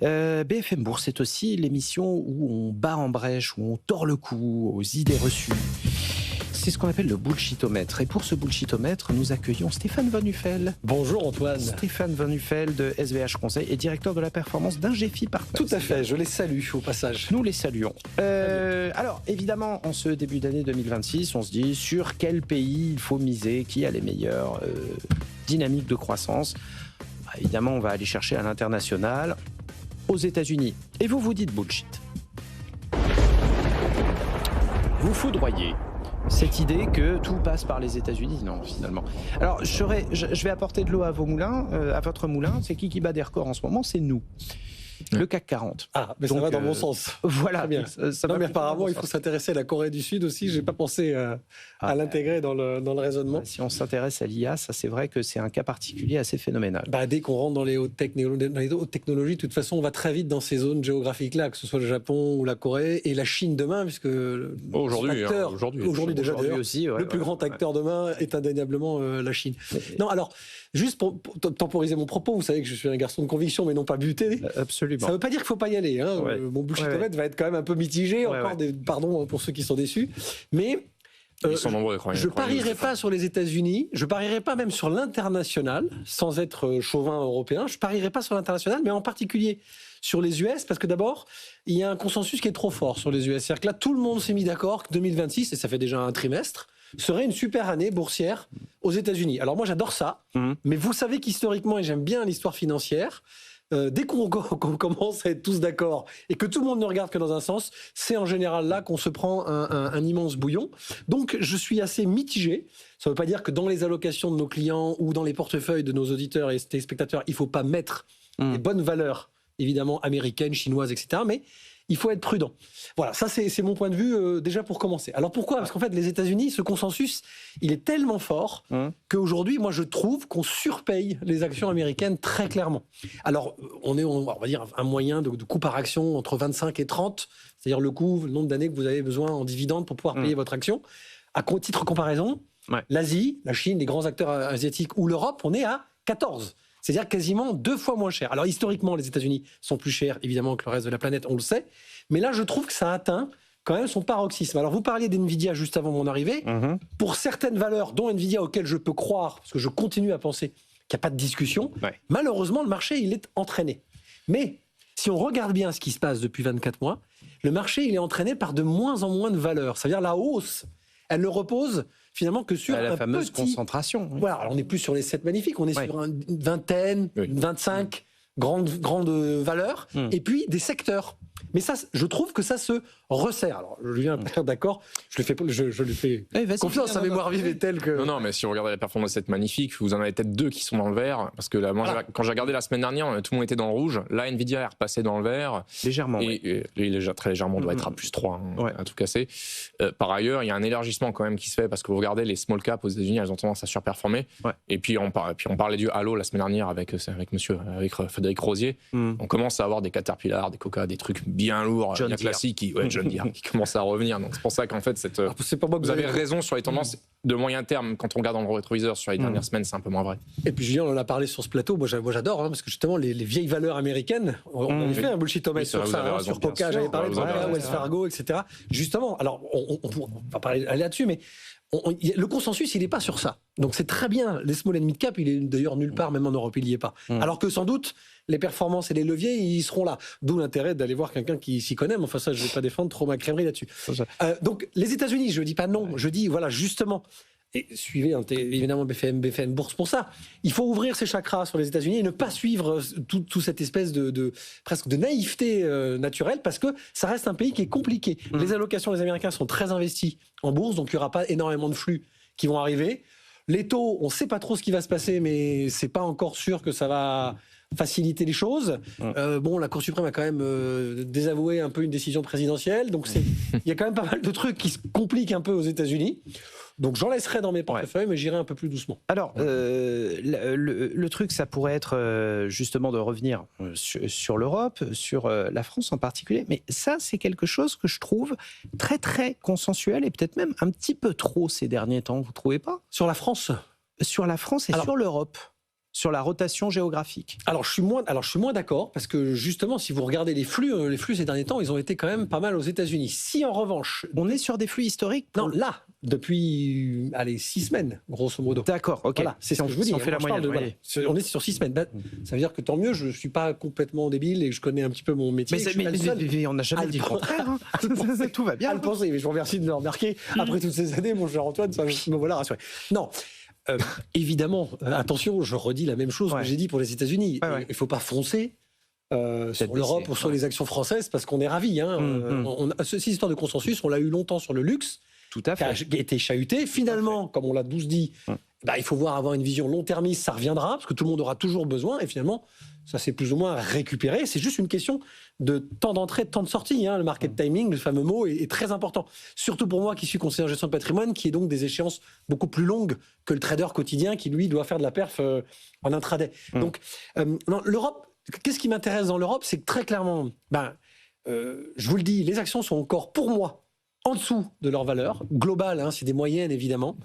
BFM Bourse, c'est aussi l'émission où on bat en brèche, où on tord le cou aux idées reçues. C'est ce qu'on appelle le bullshitomètre. Et pour ce bullshitomètre, nous accueillons Stéphane Van Uffel. Bonjour Antoine. Stéphane Van Uffel de SVH Conseil et directeur de la performance d'Ingefi Partners. Tout à fait, je les salue au passage. Nous les saluons. Alors évidemment, en ce début d'année 2026, on se dit sur quel pays il faut miser, qui a les meilleures dynamiques de croissance. Évidemment, on va aller chercher à l'international, aux États-Unis. Et vous vous dites bullshit. Vous foudroyez cette idée que tout passe par les États-Unis, non, finalement. Alors, je vais apporter de l'eau à vos moulins, à votre moulin. C'est qui bat des records en ce moment? C'est nous. Le CAC 40. Ah, mais donc, ça va dans mon sens. Voilà. Bien. Non, mais apparemment, il faut s'intéresser à la Corée du Sud aussi. Je n'ai pas pensé à l'intégrer dans le raisonnement. Si on s'intéresse à l'IA, ça c'est vrai que c'est un cas particulier assez phénoménal. Dès qu'on rentre dans les hautes technologies, de toute façon, on va très vite dans ces zones géographiques-là, que ce soit le Japon ou la Corée, et la Chine demain, puisque aujourd'hui déjà d'ailleurs, aussi, le plus grand acteur demain est indéniablement la Chine. Non, alors, juste pour temporiser mon propos, vous savez que je suis un garçon de conviction, mais non pas buté. Absolument. Ça ne veut pas dire qu'il ne faut pas y aller. Mon bullshitomètre va être quand même un peu mitigé. Pardon pour ceux qui sont déçus. Mais ils sont nombreux, je ne parierai pas sur les États-Unis. Je ne parierai pas même sur l'international, sans être chauvin européen. Je ne parierai pas sur l'international, mais en particulier sur les US, parce que d'abord, il y a un consensus qui est trop fort sur les US. C'est-à-dire que là, tout le monde s'est mis d'accord que 2026, et ça fait déjà un trimestre, serait une super année boursière aux États-Unis. Alors moi, j'adore ça, mais vous savez qu'historiquement, et j'aime bien l'histoire financière, dès qu'on commence à être tous d'accord et que tout le monde ne regarde que dans un sens, c'est en général là qu'on se prend un immense bouillon. Donc je suis assez mitigé. Ça ne veut pas dire que dans les allocations de nos clients ou dans les portefeuilles de nos auditeurs et téléspectateurs, il ne faut pas mettre les bonnes valeurs, évidemment américaines, chinoises, etc. Mais il faut être prudent. Voilà, ça c'est mon point de vue déjà pour commencer. Alors pourquoi ? Parce qu'en fait, les États-Unis, ce consensus, il est tellement fort qu'aujourd'hui, moi je trouve qu'on surpaye les actions américaines très clairement. Alors, on va dire un moyen de coût par action entre 25 et 30, c'est-à-dire le nombre d'années que vous avez besoin en dividendes pour pouvoir payer votre action. À titre de comparaison, l'Asie, la Chine, les grands acteurs asiatiques ou l'Europe, on est à 14. C'est-à-dire quasiment 2 fois moins cher. Alors historiquement, les États-Unis sont plus chers, évidemment, que le reste de la planète, on le sait. Mais là, je trouve que ça atteint quand même son paroxysme. Alors vous parliez d'NVIDIA juste avant mon arrivée. Pour certaines valeurs, dont NVIDIA, auxquelles je peux croire, parce que je continue à penser qu'il n'y a pas de discussion, malheureusement, le marché, il est entraîné. Mais si on regarde bien ce qui se passe depuis 24 mois, le marché, il est entraîné par de moins en moins de valeurs. Ça veut dire la hausse, elle ne repose finalement que sur la fameuse concentration. Voilà, alors on n'est plus sur les 7 magnifiques, on est sur une vingtaine, 25 grandes valeurs, et puis des secteurs. Mais ça, je trouve que ça se resserre. Alors, je viens pas d'accord, je lui fais confiance, sa mémoire vive est telle que... Non, mais si vous regardez la performance de cette magnifique, vous en avez peut-être 2 qui sont dans le vert, parce que là, moi, quand j'ai regardé la semaine dernière, tout le monde était dans le rouge. Là, Nvidia est repassé dans le vert. Légèrement, et très légèrement, doit être à plus 3, à tout casser. Par ailleurs, il y a un élargissement quand même qui se fait, parce que vous regardez les small caps aux États-Unis, elles ont tendance à surperformer. Et puis, on parlait du Halo la semaine dernière avec Frédéric Rosier. On commence à avoir des Caterpillar, des Coca, des trucs bien lourds, bien classiques, John Deere, qui commencent à revenir. Donc c'est pour ça qu'en fait, vous avez raison sur les tendances de moyen terme. Quand on regarde dans le rétroviseur sur les dernières semaines, c'est un peu moins vrai. Et puis Julien, on en a parlé sur ce plateau. Moi j'adore, parce que justement, les vieilles valeurs américaines, on avait fait un bullshitomètre sur ça, sur Coca, j'avais parlé de Coca, Wells Fargo, etc. Justement, alors on va aller là-dessus, mais le consensus, il n'est pas sur ça. Donc c'est très bien. Les small and mid cap, il est d'ailleurs nulle part, même en Europe, il n'y est pas. Alors que sans doute, les performances et les leviers, ils seront là. D'où l'intérêt d'aller voir quelqu'un qui s'y connaît. Mais enfin, ça, je ne vais pas défendre trop ma crèmerie là-dessus. Donc les États-Unis, je ne dis pas non. Je dis, voilà, justement, et suivez évidemment BFM Bourse pour ça. Il faut ouvrir ses chakras sur les États-Unis et ne pas suivre toute cette espèce presque de naïveté naturelle, parce que ça reste un pays qui est compliqué. Les allocations des Américains sont très investies en bourse, donc il n'y aura pas énormément de flux qui vont arriver. Les taux, on ne sait pas trop ce qui va se passer, mais c'est pas encore sûr que ça va faciliter les choses. La Cour suprême a quand même désavoué un peu une décision présidentielle, donc il y a quand même pas mal de trucs qui se compliquent un peu aux États-Unis. Donc j'en laisserai dans mes portefeuilles, mais j'irai un peu plus doucement. Alors, le truc, ça pourrait être justement de revenir sur l'Europe, sur la France en particulier, mais ça, c'est quelque chose que je trouve très, très consensuel et peut-être même un petit peu trop ces derniers temps, vous ne trouvez pas ? Sur la France ? Sur la France et sur l'Europe. sur la rotation géographique. Alors je suis moins d'accord parce que justement, si vous regardez les flux ces derniers temps, ils ont été quand même pas mal aux États-Unis. Si en revanche, on est sur des flux historiques. Non, là, depuis 6 semaines, grosso modo. D'accord, ok. Voilà, c'est ce que je vous dis. On fait la moyenne. On est sur 6 semaines. Ça veut dire que tant mieux, je ne suis pas complètement débile et que je connais un petit peu mon métier. Mais on n'a jamais dit le contraire. Hein. Tout va bien. À le penser, mais je vous remercie de le remarquer. Après toutes ces années, mon cher Antoine, ça me voilà rassuré. Non. Évidemment, attention, je redis la même chose que j'ai dit pour les États-Unis. Il ne faut pas foncer sur l'Europe ou sur les actions françaises parce qu'on est ravis. Cette histoire de consensus, on l'a eu longtemps sur le luxe. Tout à fait. Qui a été chahuté. Finalement, comme on l'a tous dit, il faut avoir une vision long-termiste, ça reviendra, parce que tout le monde aura toujours besoin, et finalement, ça s'est plus ou moins récupéré. C'est juste une question de temps d'entrée, de temps de sortie. Le market timing, le fameux mot, est très important. Surtout pour moi qui suis conseiller en gestion de patrimoine, qui est donc des échéances beaucoup plus longues que le trader quotidien, qui lui doit faire de la perf en intraday. Donc, l'Europe, qu'est-ce qui m'intéresse dans l'Europe, c'est que très clairement, je vous le dis, les actions sont encore, pour moi, en dessous de leur valeur globale, c'est des moyennes évidemment.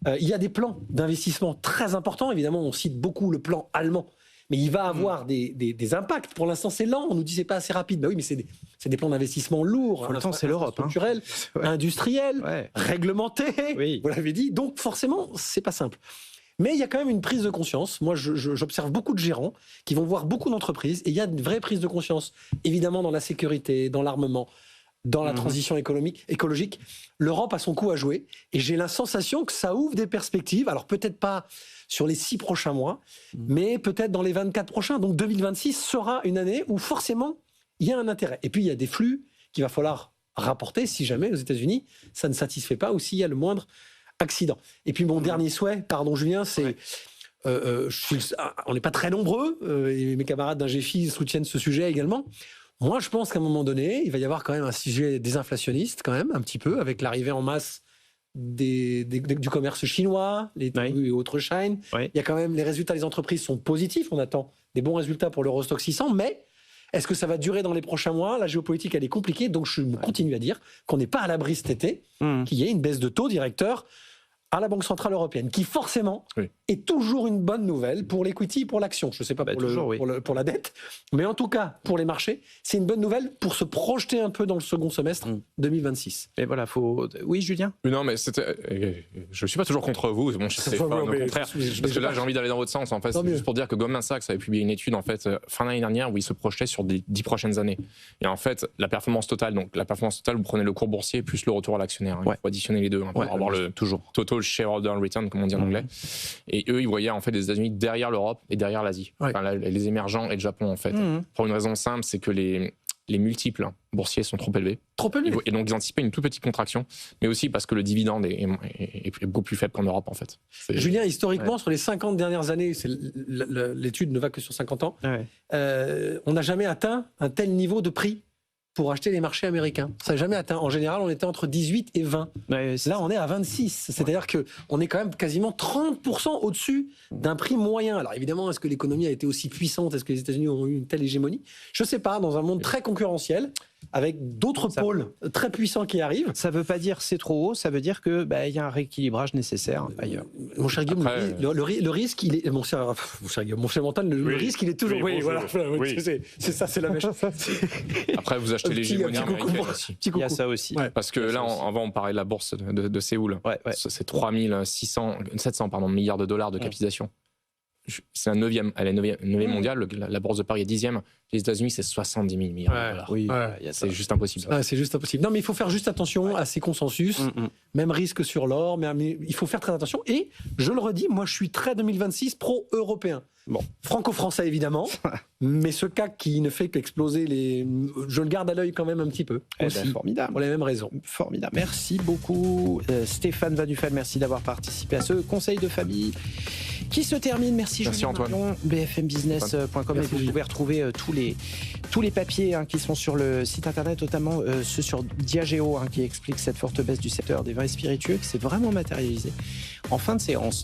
Il y a des plans d'investissement très importants. Évidemment, on cite beaucoup le plan allemand, mais il va avoir des impacts. Pour l'instant, c'est lent. On nous dit c'est pas assez rapide. Oui, mais c'est des plans d'investissement lourds. Pour l'instant, c'est l'Europe, structurels, industriels, réglementés. Oui. Vous l'avez dit. Donc forcément, c'est pas simple. Mais il y a quand même une prise de conscience. Moi, j'observe beaucoup de gérants qui vont voir beaucoup d'entreprises et il y a une vraie prise de conscience, évidemment, dans la sécurité, dans l'armement, dans la transition écologique. L'Europe a son coup à jouer et j'ai la sensation que ça ouvre des perspectives. Alors peut-être pas sur les 6 prochains mois, mais peut-être dans les 24 prochains. Donc 2026 sera une année où forcément il y a un intérêt. Et puis il y a des flux qu'il va falloir rapporter si jamais aux États-Unis ça ne satisfait pas ou s'il y a le moindre accident. Et puis mon dernier souhait, pardon Julien, c'est... on n'est pas très nombreux, et mes camarades d'Ingefi soutiennent ce sujet également. Moi, je pense qu'à un moment donné, il va y avoir quand même un sujet désinflationniste, quand même, un petit peu, avec l'arrivée en masse du commerce chinois, les Temu et autres Shine. Il y a quand même, les résultats des entreprises sont positifs. On attend des bons résultats pour l'Eurostoxx 600, mais est-ce que ça va durer dans les prochains mois ? La géopolitique, elle est compliquée, donc je continue à dire qu'on n'est pas à l'abri cet été, qu'il y ait une baisse de taux directeur à la Banque Centrale Européenne, qui forcément est toujours une bonne nouvelle pour l'equity, pour l'action. Je ne sais pas pour la dette, mais en tout cas, pour les marchés, c'est une bonne nouvelle pour se projeter un peu dans le second semestre 2026. Et voilà, Oui, Julien ? Non, mais je ne suis pas toujours contre vous, mon cher Stéphane, au contraire. Parce que là, j'ai envie d'aller dans votre sens. En fait, c'est juste pour dire que Goldman Sachs avait publié une étude fin d'année dernière où il se projetait sur les 10 prochaines années. Et en fait, la performance totale, vous prenez le cours boursier plus le retour à l'actionnaire. Il faut additionner les deux pour avoir le total shareholder return, comme on dit en anglais. Et eux, ils voyaient en fait les États-Unis derrière l'Europe et derrière l'Asie. Les émergents et le Japon, en fait. Pour une raison simple, c'est que les multiples boursiers sont trop élevés. Et donc, ils anticipaient une toute petite contraction, mais aussi parce que le dividende est beaucoup plus faible qu'en Europe, en fait. Julien, historiquement, sur les 50 dernières années, l'étude ne va que sur 50 ans, on n'a jamais atteint un tel niveau de prix pour acheter les marchés américains. Ça n'a jamais atteint. En général, on était entre 18 et 20. Là, on est à 26. C'est-à-dire qu'on est quand même quasiment 30% au-dessus d'un prix moyen. Alors évidemment, est-ce que l'économie a été aussi puissante ? Est-ce que les États-Unis ont eu une telle hégémonie ? Je ne sais pas. Dans un monde très concurrentiel, avec d'autres pôles très puissants qui arrient. Ça ne veut pas dire c'est trop haut, ça veut dire qu'il y a un rééquilibrage nécessaire ailleurs. Mon cher Guillaume, le risque, il est... Mon cher Guillaume, mon cher Mental, le risque, il est toujours... C'est ça, c'est la même chose. Après, vous achetez l'hégémonie américaine aussi. Il y a ça aussi. Parce que là, avant, on parlait de la bourse de Séoul. C'est 700 milliards de dollars de capitalisation. C'est un 9e, elle est 9e mondiale, la bourse de Paris est 10e, les États-Unis c'est 70 000 milliards de dollars. C'est juste impossible. C'est juste impossible. Non, mais il faut faire juste attention à ces consensus, même risque sur l'or, mais il faut faire très attention. Et je le redis, moi je suis très 2026 pro-européen. Franco-français évidemment, mais ce CAC qui ne fait qu'exploser je le garde à l'œil quand même un petit peu. Formidable. Pour les mêmes raisons. Formidable. Merci beaucoup Stéphane Van Nuffel, merci d'avoir participé à ce conseil de famille qui se termine. Merci Julien Antoine. BFMbusiness.com et vous pouvez retrouver tous les papiers qui sont sur le site internet, notamment ceux sur Diageo qui expliquent cette forte baisse du secteur des vins et spiritueux qui s'est vraiment matérialisé en fin de séance.